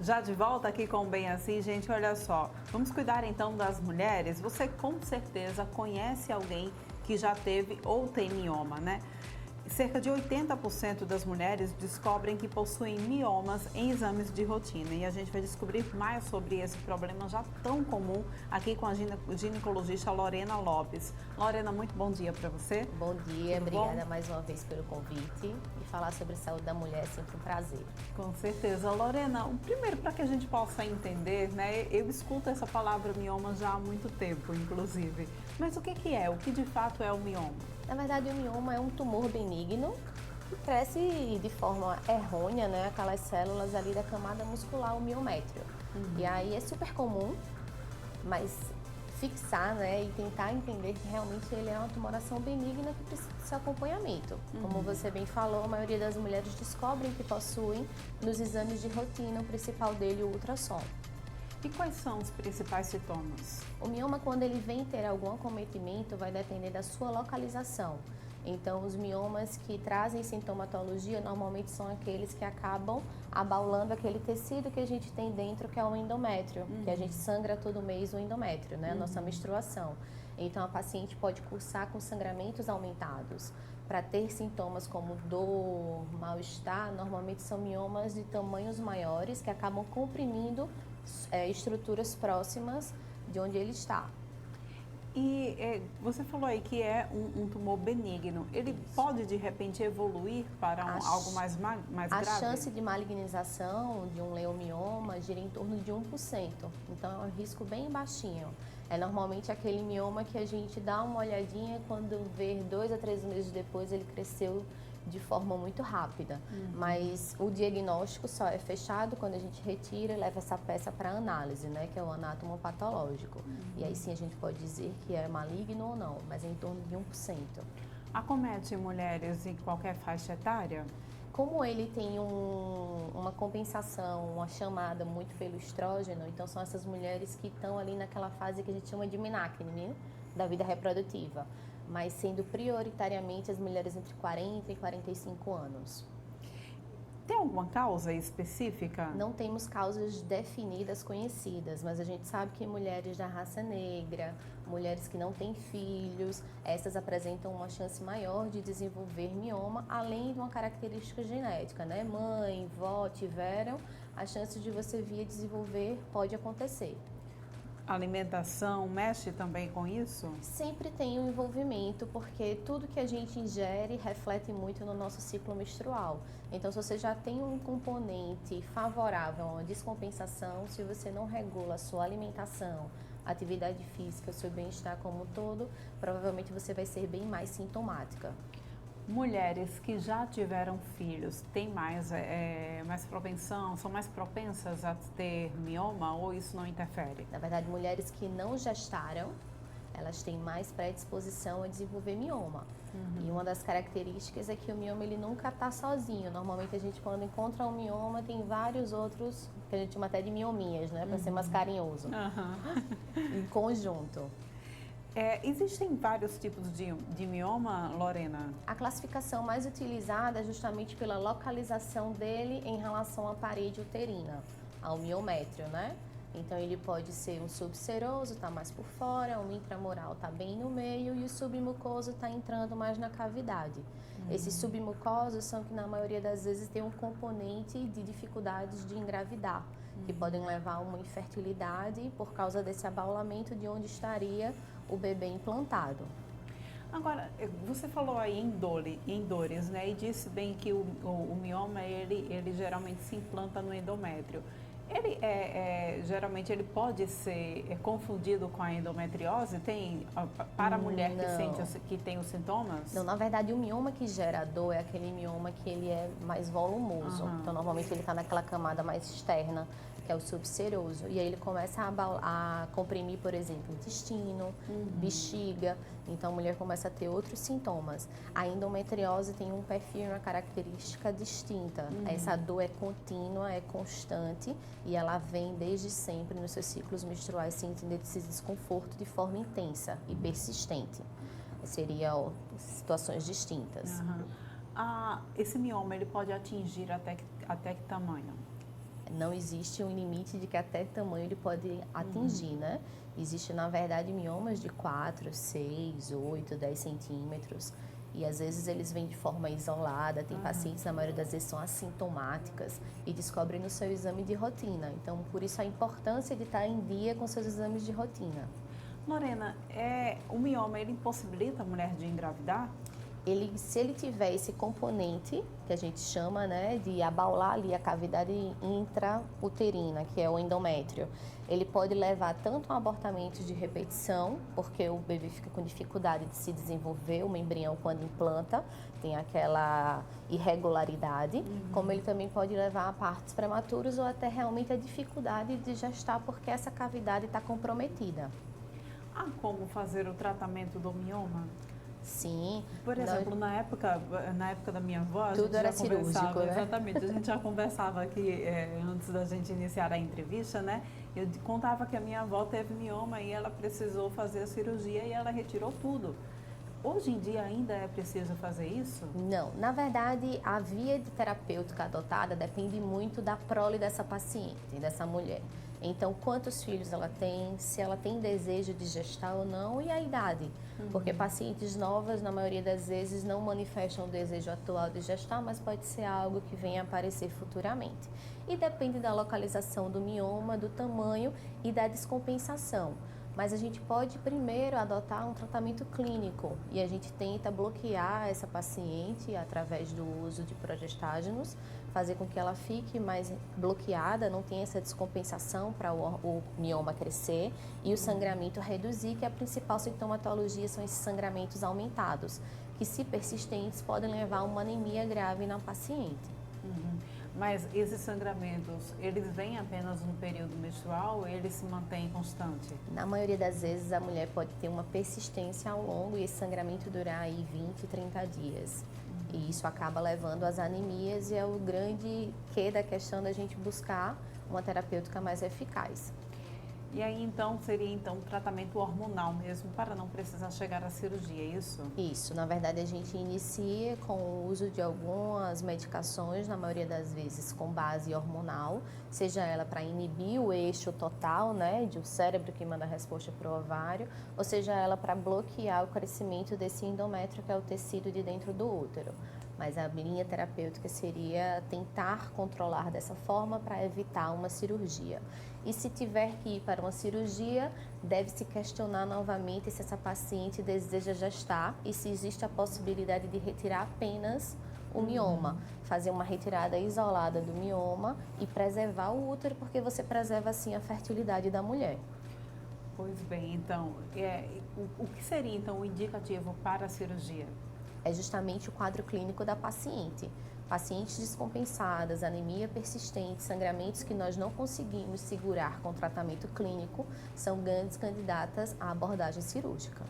Já de volta aqui com o Bem Assim, gente, olha só. Vamos cuidar então das mulheres? Você com certeza conhece alguém que já teve ou tem mioma, né? Cerca de 80% das mulheres descobrem que possuem miomas em exames de rotina e a gente vai descobrir mais sobre esse problema já tão comum aqui com a ginecologista Lorena Lopes. Lorena, muito bom dia para você. Bom dia, Tudo obrigada bom? mais uma vez pelo convite e falar sobre saúde da mulher é sempre um prazer. Com certeza. Lorena, o primeiro para que a gente possa entender, né? Eu escuto essa palavra mioma já há muito tempo, inclusive. Mas o que é? O que de fato é o mioma? Na verdade, o mioma é um tumor benigno que cresce de forma errônea, né? Aquelas células ali da camada muscular, o miométrio. E aí é super comum, mas fixar, né, e tentar entender que realmente ele é uma tumoração benigna que precisa de seu acompanhamento. Como você bem falou, a maioria das mulheres descobrem que possuem nos exames de rotina, o principal dele, o ultrassom. E quais são os principais sintomas? O mioma, quando ele vem ter algum acometimento, vai depender da sua localização. Então, os miomas que trazem sintomatologia normalmente são aqueles que acabam abaulando aquele tecido que a gente tem dentro, que é o endométrio, que a gente sangra todo mês o endométrio, né? A nossa menstruação. Então, a paciente pode cursar com sangramentos aumentados. Para ter sintomas como dor, mal-estar, normalmente são miomas de tamanhos maiores que acabam comprimindo estruturas próximas de onde ele está. E você falou aí que é um tumor benigno. Ele pode, de repente, evoluir para algo mais A grave? chance de malignização de um leomioma gira em torno de 1%. Então é um risco bem baixinho. É normalmente aquele mioma que a gente dá uma olhadinha quando vê 2 a 3 meses depois ele cresceu de forma muito rápida. Mas o diagnóstico só é fechado quando a gente retira e leva essa peça para análise, né, que é o anátomo patológico. E aí sim a gente pode dizer que é maligno ou não, mas é em torno de 1%. Acomete mulheres em qualquer faixa etária? Como ele tem uma compensação, uma chamada muito pelo estrógeno, então são essas mulheres que estão ali naquela fase que a gente chama de menacne, né, da vida reprodutiva, mas sendo prioritariamente as mulheres entre 40 e 45 anos. Tem alguma causa específica? Não temos causas definidas conhecidas, mas a gente sabe que mulheres da raça negra, mulheres que não têm filhos, essas apresentam uma chance maior de desenvolver mioma, além de uma característica genética, né? Mãe, vó tiveram, a chance de você vir a desenvolver pode acontecer. Alimentação mexe também com isso? Sempre tem um envolvimento, porque tudo que a gente ingere reflete muito no nosso ciclo menstrual. Então, se você já tem um componente favorável a uma descompensação, se você não regula a sua alimentação, atividade física, o seu bem-estar como um todo, provavelmente você vai ser bem mais sintomática. Mulheres que já tiveram filhos têm mais propensão, são mais propensas a ter mioma ou isso não interfere? Na verdade, mulheres que não gestaram, elas têm mais predisposição a desenvolver mioma. E uma das características é que o mioma ele nunca está sozinho. Normalmente a gente quando encontra um mioma tem vários outros, que a gente chama até de miominhas, né? Para ser mais carinhoso, em conjunto. Existem vários tipos de mioma, Lorena? A classificação mais utilizada é justamente pela localização dele em relação à parede uterina, ao miométrio, né? Então ele pode ser um subseroso, está mais por fora, um intramural está bem no meio e o submucoso está entrando mais na cavidade. Esses submucosos são que na maioria das vezes tem um componente de dificuldades de engravidar, que podem levar a uma infertilidade por causa desse abaulamento de onde estaria o bebê implantado. Agora, você falou aí em dores, né? E disse bem que o mioma, ele geralmente se implanta no endométrio. Ele geralmente ele pode ser confundido com a endometriose? Para a mulher que tem os sintomas? Não, na verdade o mioma que gera dor é aquele mioma que ele é mais volumoso. Então normalmente ele está naquela camada mais externa, que é o subseroso. E aí ele começa a comprimir, por exemplo, intestino, bexiga. Então a mulher começa a ter outros sintomas. A endometriose tem um perfil e uma característica distinta. Essa dor é contínua, é constante e ela vem desde sempre nos seus ciclos menstruais sentindo esse desconforto de forma intensa e persistente. Seriam situações distintas. Esse mioma ele pode atingir até que tamanho? Não existe um limite de que até tamanho ele pode atingir, né? Existe, na verdade, miomas de 4, 6, 8, 10 centímetros. E às vezes eles vêm de forma isolada, tem pacientes, na maioria das vezes, são assintomáticas e descobrem no seu exame de rotina. Então, por isso a importância de estar em dia com seus exames de rotina. Lorena, o mioma, ele impossibilita a mulher de engravidar? Se ele tiver esse componente, que a gente chama, né, de abaular ali a cavidade intrauterina, que é o endométrio, ele pode levar tanto a um abortamento de repetição, porque o bebê fica com dificuldade de se desenvolver, o embrião quando implanta, tem aquela irregularidade, como ele também pode levar a partos prematuros ou até realmente a dificuldade de gestar, porque essa cavidade está comprometida. Há como fazer o tratamento do mioma? Sim. Por exemplo, na época da minha avó, a tudo gente era já conversava, cirúrgico, né? exatamente, a gente já conversava aqui antes da gente iniciar a entrevista, né? Eu contava que a minha avó teve mioma e ela precisou fazer a cirurgia e ela retirou tudo. Hoje em dia ainda é preciso fazer isso? Não, na verdade, a via de terapêutica adotada depende muito da prole dessa paciente, dessa mulher. Então, quantos filhos ela tem, se ela tem desejo de gestar ou não e a idade. Porque pacientes novas, na maioria das vezes, não manifestam o desejo atual de gestar, mas pode ser algo que venha a aparecer futuramente. E depende da localização do mioma, do tamanho e da descompensação. Mas a gente pode primeiro adotar um tratamento clínico e a gente tenta bloquear essa paciente através do uso de progestágenos, fazer com que ela fique mais bloqueada, não tenha essa descompensação para o mioma crescer e o sangramento reduzir, que a principal sintomatologia são esses sangramentos aumentados, que se persistentes podem levar a uma anemia grave na paciente. Mas esses sangramentos, eles vêm apenas no período menstrual ou eles se mantêm constante? Na maioria das vezes, a mulher pode ter uma persistência ao longo e esse sangramento durar aí 20, 30 dias. E isso acaba levando às anemias e é o grande quê da questão da gente buscar uma terapêutica mais eficaz. E aí, então, seria um tratamento hormonal mesmo, para não precisar chegar à cirurgia, é isso? Isso, na verdade a gente inicia com o uso de algumas medicações, na maioria das vezes com base hormonal, seja ela para inibir o eixo total, né, de o cérebro que manda a resposta para o ovário, ou seja ela para bloquear o crescimento desse endométrio, que é o tecido de dentro do útero. Mas a linha terapêutica seria tentar controlar dessa forma para evitar uma cirurgia. E se tiver que ir para uma cirurgia, deve-se questionar novamente se essa paciente deseja gestar e se existe a possibilidade de retirar apenas o mioma. Fazer uma retirada isolada do mioma e preservar o útero, porque você preserva assim a fertilidade da mulher. Pois bem, então, o que seria então o indicativo para a cirurgia? É justamente o quadro clínico da paciente. Pacientes descompensadas, anemia persistente, sangramentos que nós não conseguimos segurar com tratamento clínico, são grandes candidatas à abordagem cirúrgica.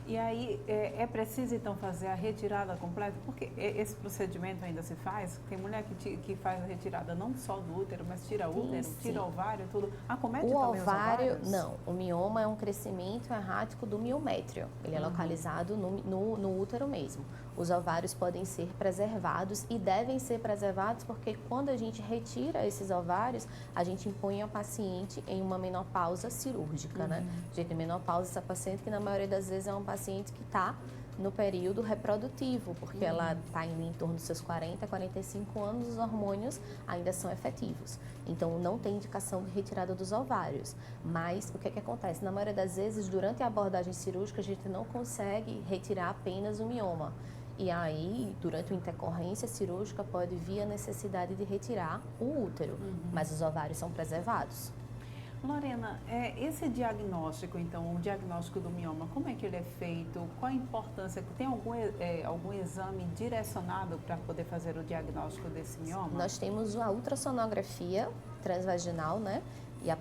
E aí, é preciso então fazer a retirada completa? Porque esse procedimento ainda se faz? Tem mulher que faz a retirada não só do útero, mas tira o útero, tira o ovário, tudo. Acomete também os ovários? Não. O mioma é um crescimento errático do miométrio. Ele é localizado no útero mesmo. Os ovários podem ser preservados e devem ser preservados porque quando a gente retira esses ovários, a gente impõe a paciente em uma menopausa cirúrgica, né? Gente, menopausa, essa paciente que na maioria das vezes é uma paciente que está no período reprodutivo, porque ela está em torno dos seus 40, 45 anos, os hormônios ainda são efetivos. Então, não tem indicação de retirada dos ovários. Mas, o que acontece? Na maioria das vezes, durante a abordagem cirúrgica, a gente não consegue retirar apenas o mioma. E aí, durante a intercorrência cirúrgica, pode vir a necessidade de retirar o útero, mas os ovários são preservados. Lorena, esse diagnóstico, então, o diagnóstico do mioma, como é que ele é feito? Qual a importância? Tem algum exame direcionado para poder fazer o diagnóstico desse mioma? Nós temos a ultrassonografia transvaginal, né? E a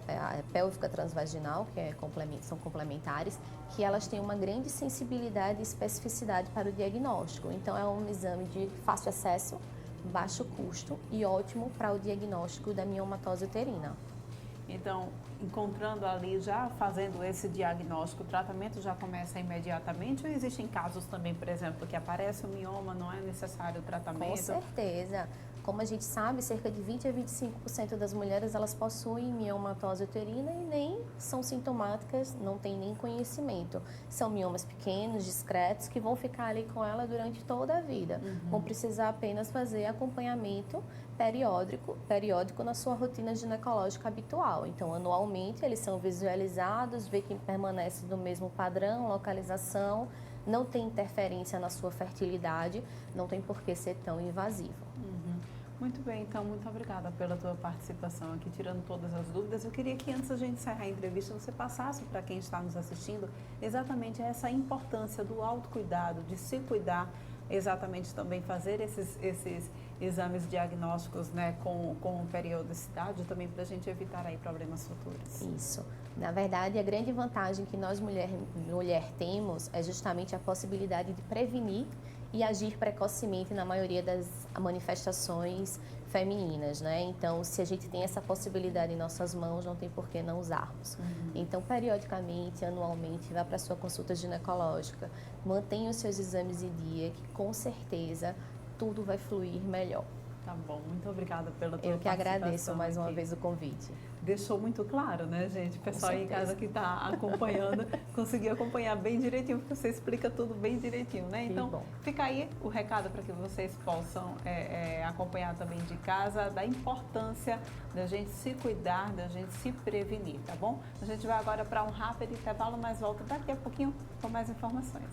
pélvica transvaginal, que são complementares, que elas têm uma grande sensibilidade e especificidade para o diagnóstico. Então, é um exame de fácil acesso, baixo custo e ótimo para o diagnóstico da miomatose uterina. Então, encontrando ali, já fazendo esse diagnóstico, o tratamento já começa imediatamente ou existem casos também, por exemplo, que aparece o mioma, não é necessário o tratamento? Com certeza. Como a gente sabe, cerca de 20 a 25% das mulheres elas possuem miomatose uterina e nem são sintomáticas, não tem nem conhecimento. São miomas pequenos, discretos, que vão ficar ali com ela durante toda a vida. Vão precisar apenas fazer acompanhamento periódico na sua rotina ginecológica habitual. Então, anualmente, eles são visualizados, vê que permanece no mesmo padrão, localização, não tem interferência na sua fertilidade, não tem por que ser tão invasivo. Muito bem, então, muito obrigada pela tua participação aqui, tirando todas as dúvidas. Eu queria que antes da gente encerrar a entrevista, você passasse para quem está nos assistindo exatamente essa importância do autocuidado, de se cuidar, exatamente também fazer esses exames diagnósticos, né, com periodicidade, também para a gente evitar aí problemas futuros. Isso. Na verdade, a grande vantagem que nós mulher temos é justamente a possibilidade de prevenir e agir precocemente na maioria das manifestações femininas, né? Então, se a gente tem essa possibilidade em nossas mãos, não tem por que não usarmos. Então, periodicamente, anualmente, vá para a sua consulta ginecológica, mantenha os seus exames em dia, que com certeza tudo vai fluir melhor. Tá bom, muito obrigada pela tua participação. Eu que agradeço mais uma aqui. vez o convite. Deixou muito claro, né, gente? O pessoal aí em casa que está acompanhando, conseguiu acompanhar bem direitinho, porque você explica tudo bem direitinho, né? Então, fica aí o recado para que vocês possam acompanhar também de casa, da importância da gente se cuidar, da gente se prevenir, tá bom? A gente vai agora para um rápido intervalo, mas volta daqui a pouquinho com mais informações.